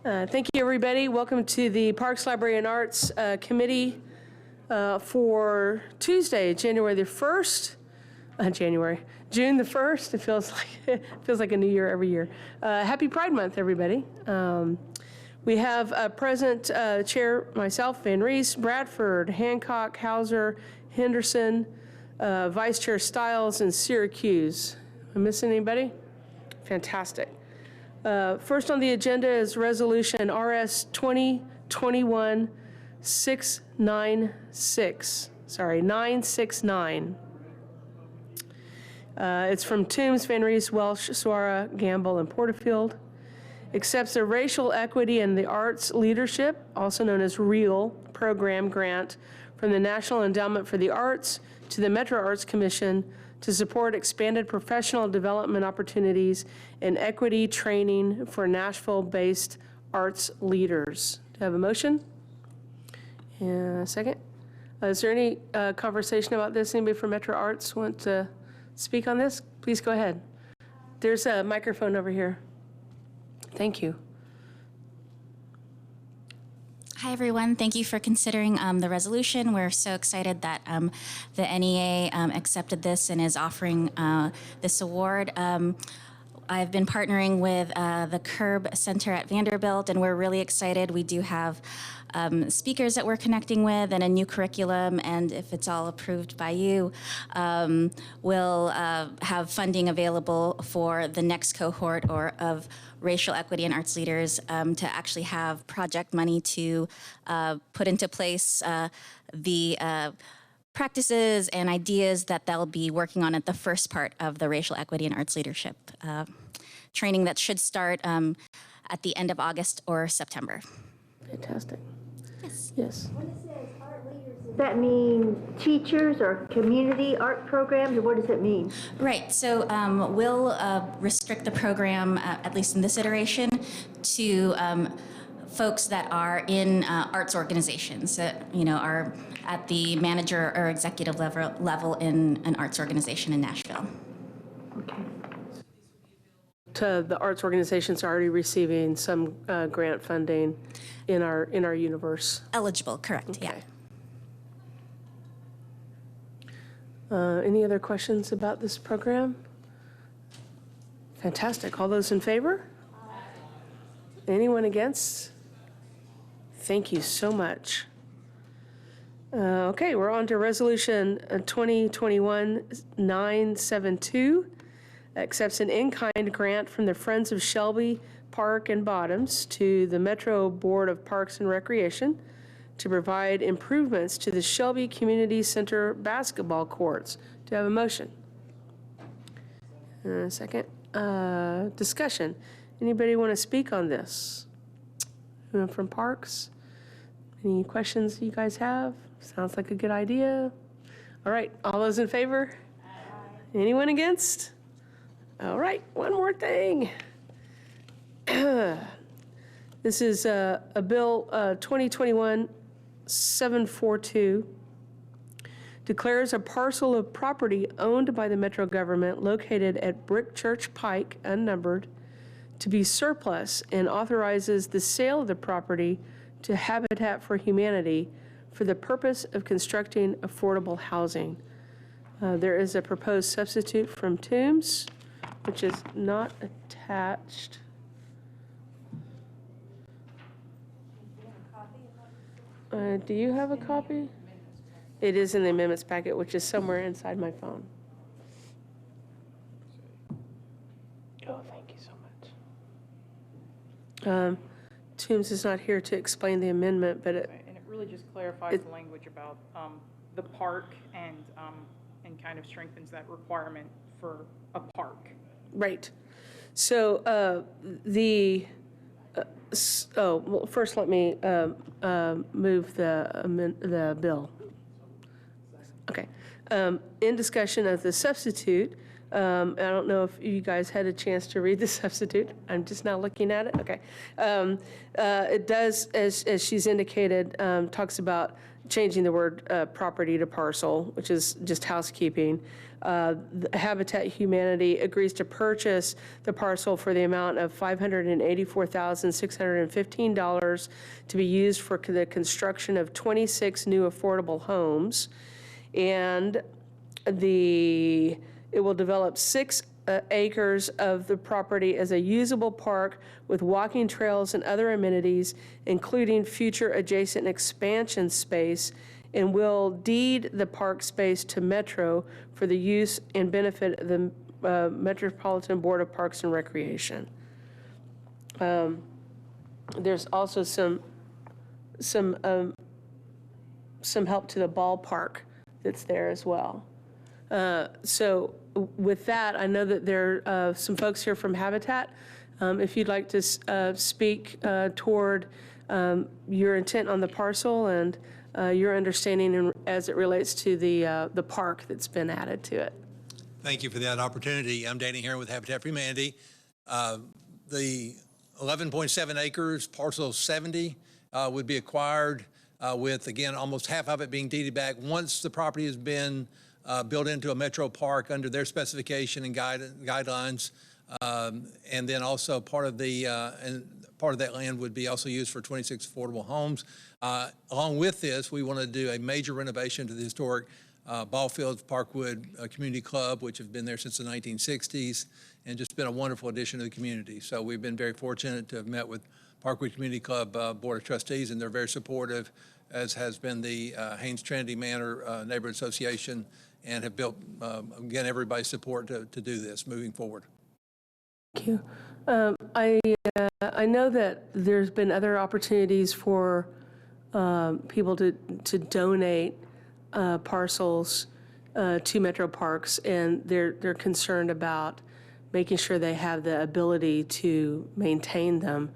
Thank you, everybody. Welcome to the Parks, Library, and Arts Committee for Tuesday, January the 1st. June the 1st. It feels like a new year every year. Happy Pride Month, everybody. We have present Chair, myself, Van Reese, Bradford, Hancock, Hauser, Henderson, Vice Chair Stiles, and Syracuse. Am I missing anybody? Fantastic. First on the agenda is Resolution RS 969. It's from Toombs, Van Reese, Welsh, Suara, Gamble, and Porterfield. Accepts a Racial Equity in the Arts Leadership, also known as REAL, program grant from the National Endowment for the Arts to the Metro Arts Commission to support expanded professional development opportunities and equity training for Nashville-based arts leaders. Do I have a motion? And a second? Is there any conversation about this? Anybody from Metro Arts want to speak on this? Please go ahead. There's a microphone over here. Thank you. Hi, everyone. Thank you for considering the resolution. We're so excited that the NEA accepted this and is offering this award. I've been partnering with the Curb Center at Vanderbilt, and we're really excited. We do have speakers that we're connecting with and a new curriculum, and if it's all approved by you, we'll have funding available for the next cohort of racial equity and arts leaders to actually have project money to put into place the practices and ideas that they'll be working on at the first part of the racial equity and arts leadership training that should start at the end of August or September. Fantastic. Yes. Yes. When it says art leaders, does that mean teachers or community art programs, or what does it mean? Right, so we'll restrict the program, at least in this iteration, to folks that are in arts organizations that are at the manager or executive level in an arts organization in Nashville. Okay. To the arts organizations already receiving some grant funding in our universe. Eligible, correct, Okay. yeah. Any other questions about this program? Fantastic. All those in favor? Anyone against? Thank you so much. Okay, we're on to Resolution 2021-972. Accepts an in-kind grant from the Friends of Shelby Park and Bottoms to the Metro Board of Parks and Recreation to provide improvements to the Shelby Community Center basketball courts. Do I have a motion? Second. Discussion. Anybody want to speak on this? Anyone from Parks? Any questions you guys have? Sounds like a good idea. All right, all those in favor? Aye. Anyone against? All right, one more thing. This is a bill 2021-742. Declares a parcel of property owned by the Metro government located at Brick Church Pike, unnumbered, to be surplus and authorizes the sale of the property to Habitat for Humanity for the purpose of constructing affordable housing. There is a proposed substitute from Toombs, which is not attached. Do you have a copy? It is in the amendments packet, which is somewhere inside my phone. Oh, thank you so much. Toombs is not here to explain the amendment, but and it really just clarifies the language about the park and kind of strengthens that requirement for a park. right. So well, first let me move the bill. Okay. In discussion of the substitute, I don't know if you guys had a chance to read the substitute. I'm just now looking at it. Okay. It does, as she's indicated, talks about changing the word property to parcel, which is just housekeeping. Habitat Humanity agrees to purchase the parcel for the amount of $584,615 to be used for the construction of 26 new affordable homes. And it will develop 6 acres of the property as a usable park with walking trails and other amenities, including future adjacent expansion space, and will deed the park space to Metro for the use and benefit of the Metropolitan Board of Parks and Recreation. There's also some help to the ballpark that's there as well. So with that, I know that there are some folks here from Habitat. If you'd like to speak toward your intent on the parcel and your understanding as it relates to the park that's been added to it. Thank you for that opportunity. I'm Danny here with Habitat for Humanity. The 11.7 acres, parcel 70, would be acquired with, again, almost half of it being deeded back once the property has been built into a metro park under their specification and guidelines. And then also part of that land would be also used for 26 affordable homes. Along with this, we want to do a major renovation to the historic ball fields, Parkwood Community Club, which have been there since the 1960s, and just been a wonderful addition to the community. So we've been very fortunate to have met with Parkwood Community Club Board of Trustees, and they're very supportive, as has been the Haynes Trinity Manor Neighborhood Association, and have built, again, everybody's support to do this moving forward. Thank you. I know that there's been other opportunities for people to donate parcels to Metro Parks, and they're concerned about making sure they have the ability to maintain them.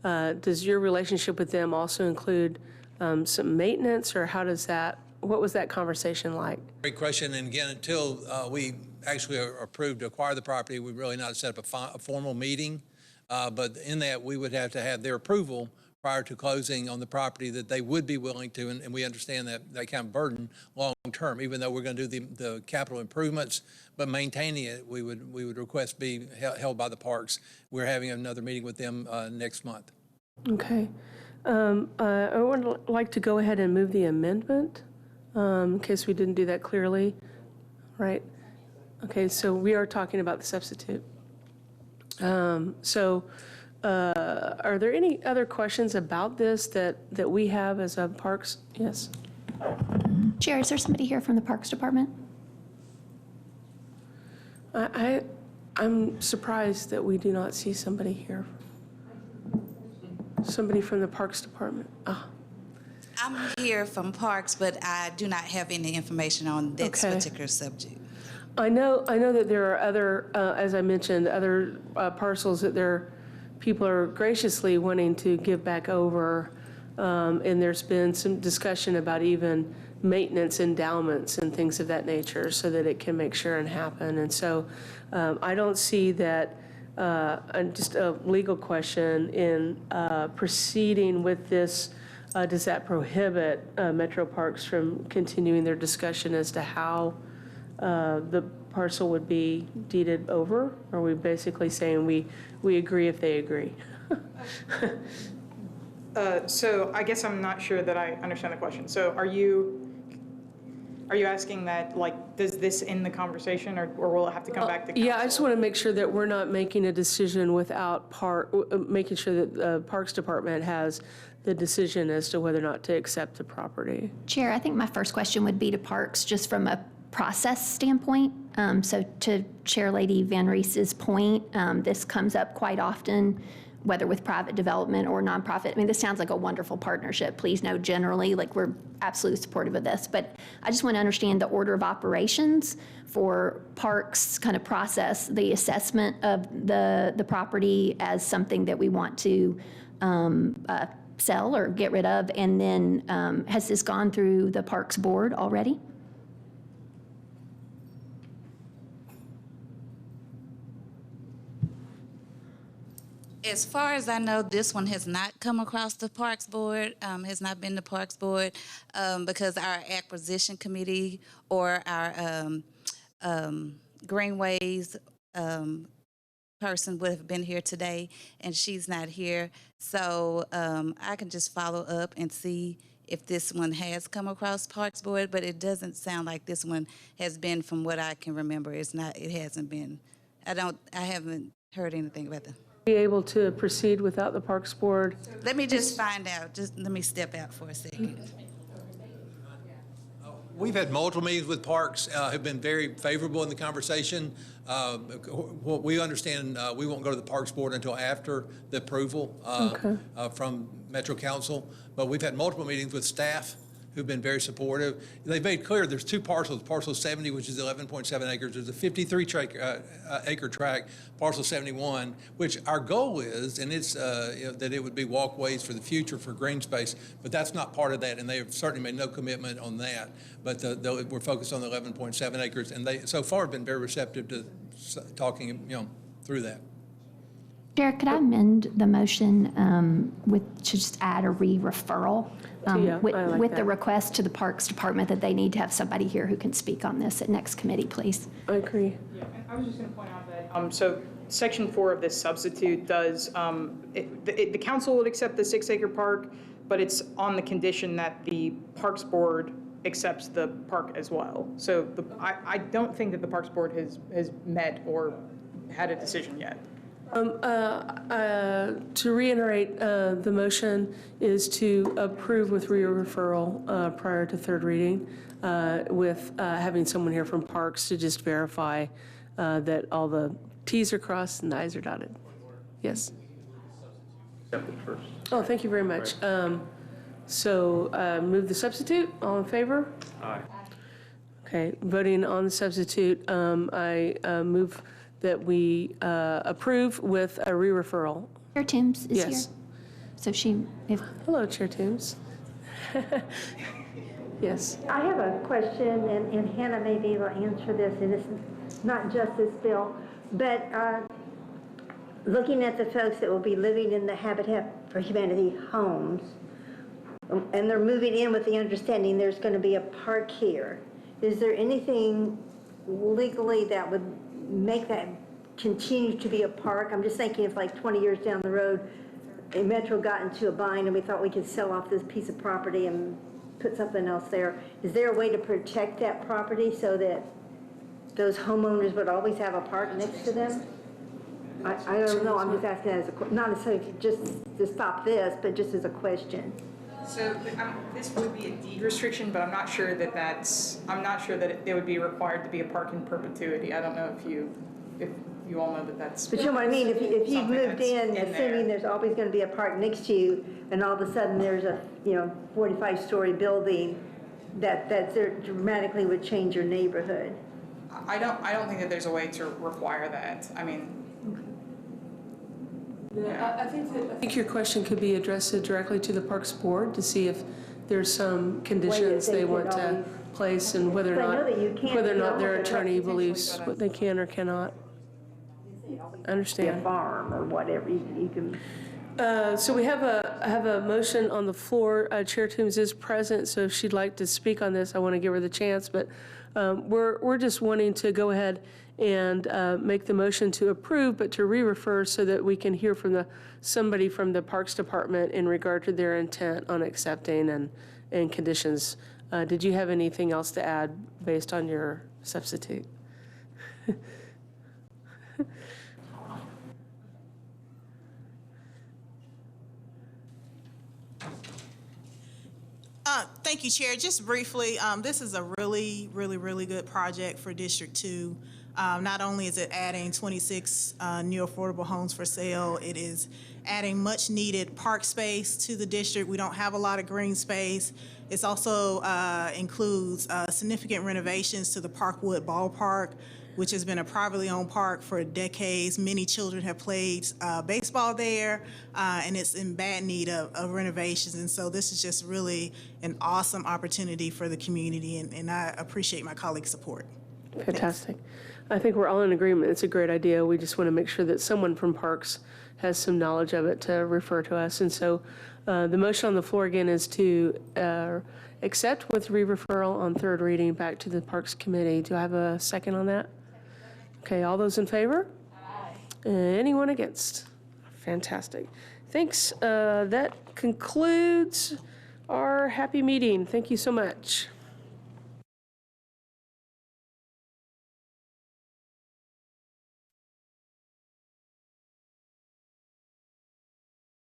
Does your relationship with them also include some maintenance, or what was that conversation like? Great question. And again, until we actually are approved to acquire the property, we've really not set up a formal meeting. But in that, we would have to have their approval prior to closing on the property that they would be willing to, and we understand that kind of burden long term, even though we're going to do the capital improvements, but maintaining it, we would request be held by the parks. We're having another meeting with them next month. Okay. I would like to go ahead and move the amendment in case we didn't do that clearly, right? Okay, so we are talking about the substitute. Are there any other questions about this that we have as a Parks? Yes. Chair, is there somebody here from the Parks Department? I'm surprised that we do not see somebody here. Somebody from the Parks Department. I'm here from Parks, but I do not have any information on this particular subject. I know that there are other, as I mentioned, other parcels that people are graciously wanting to give back over, and there's been some discussion about even maintenance endowments and things of that nature so that it can make sure and happen. And so I don't see that, just a legal question in proceeding with this. Does that prohibit Metro Parks from continuing their discussion as to how the parcel would be deeded over? Or are we basically saying we agree if they agree? So I guess I'm not sure that I understand the question. So are you asking that, like, does this end the conversation, or will it have to come back to council? Yeah, I just want to make sure that we're not making a decision without making sure that the Parks Department has the decision as to whether or not to accept the property. Chair, I think my first question would be to Parks, just from a process standpoint. So to Chair Lady Van Reese's point, this comes up quite often, whether with private development or nonprofit. I mean, this sounds like a wonderful partnership. Please know generally, like, we're absolutely supportive of this. But I just want to understand the order of operations for Parks kind of process the assessment of the property as something that we want to sell or get rid of. And then has this gone through the Parks Board already? As far as I know, this one has not come across the Parks Board, has not been the Parks Board, because our acquisition committee or our Greenways person would have been here today, and she's not here. So I can just follow up and see if this one has come across Parks Board, but it doesn't sound like this one has been, from what I can remember. It hasn't been. I haven't heard anything about that. Be able to proceed without the Parks Board? Let me just find out. Just let me step out for a second. We've had multiple meetings with Parks, have been very favorable in the conversation. What we understand, we won't go to the Parks Board until after the approval from Metro Council. But we've had multiple meetings with staff who've been very supportive. They've made clear there's two parcels, parcel 70, which is 11.7 acres. There's a 53 acre tract, parcel 71, which our goal is, and it's that it would be walkways for the future for green space, but that's not part of that, and they have certainly made no commitment on that. But we're focused on the 11.7 acres, and they so far have been very receptive to talking, through that. Chair, could I amend the motion to just add a re-referral with the request to the Parks Department that they need to have somebody here who can speak on this at next committee, please? I agree. Yeah, and I was just going to point out that, so Section 4 of this substitute does, the council would accept the 6-acre park, but it's on the condition that the Parks Board accepts the park as well. So I don't think that the Parks Board has met or had a decision yet. To reiterate, the motion is to approve with re-referral prior to third reading, with having someone here from Parks to just verify that all the Ts are crossed and the Is are dotted. Yes. Oh, thank you very much. So move the substitute. All in favor? Aye. Okay, voting on the substitute, I move that we approve with a re-referral. Chair Toombs is here. Yes. So Hello, Chair Toombs. Yes. I have a question, and Hannah may be able to answer this, and it's not just this bill, but looking at the folks that will be living in the Habitat for Humanity homes, and they're moving in with the understanding there's going to be a park here. Is there anything legally that would make that continue to be a park? I'm just thinking if like 20 years down the road, a Metro got into a bind and we thought we could sell off this piece of property and put something else there. Is there a way to protect that property so that those homeowners would always have a park next to them? I don't know, I'm just asking as a, not necessarily just to stop this, but just as a question. So this would be a deed restriction, but I'm not sure that it would be required to be a park in perpetuity. I don't know if you all know that that's. But you know what I mean? If you've moved in, assuming there's always going to be a park next to you, and all of a sudden there's a 45-story building that dramatically would change your neighborhood. I don't think that there's a way to require that. I mean. I think your question could be addressed directly to the Parks Board to see if there's some conditions they want to place and whether or not their attorney believes what they can or cannot. I understand. A farm or whatever you can. So we have a motion on the floor. Chair Toombs is present, so if she'd like to speak on this, I want to give her the chance. But we're just wanting to go ahead and make the motion to approve, but to re-refer so that we can hear from somebody from the Parks Department in regard to their intent on accepting and conditions. Did you have anything else to add based on your substitute? Thank you, Chair. Just briefly, this is a really, really, really good project for District 2. Not only is it adding 26 new affordable homes for sale, it is adding much needed park space to the district. We don't have a lot of green space. It also includes significant renovations to the Parkwood Ballpark, which has been a privately owned park for decades. Many children have played baseball there, and it's in bad need of renovations. And so this is just really an awesome opportunity for the community, and I appreciate my colleagues' support. Fantastic. I think we're all in agreement. It's a great idea. We just want to make sure that someone from Parks has some knowledge of it to refer to us. And so the motion on the floor again is to accept with re-referral on third reading back to the Parks Committee. Do I have a second on that? Okay, all those in favor? Aye. Anyone against? Fantastic. Thanks. That concludes our happy meeting. Thank you so much.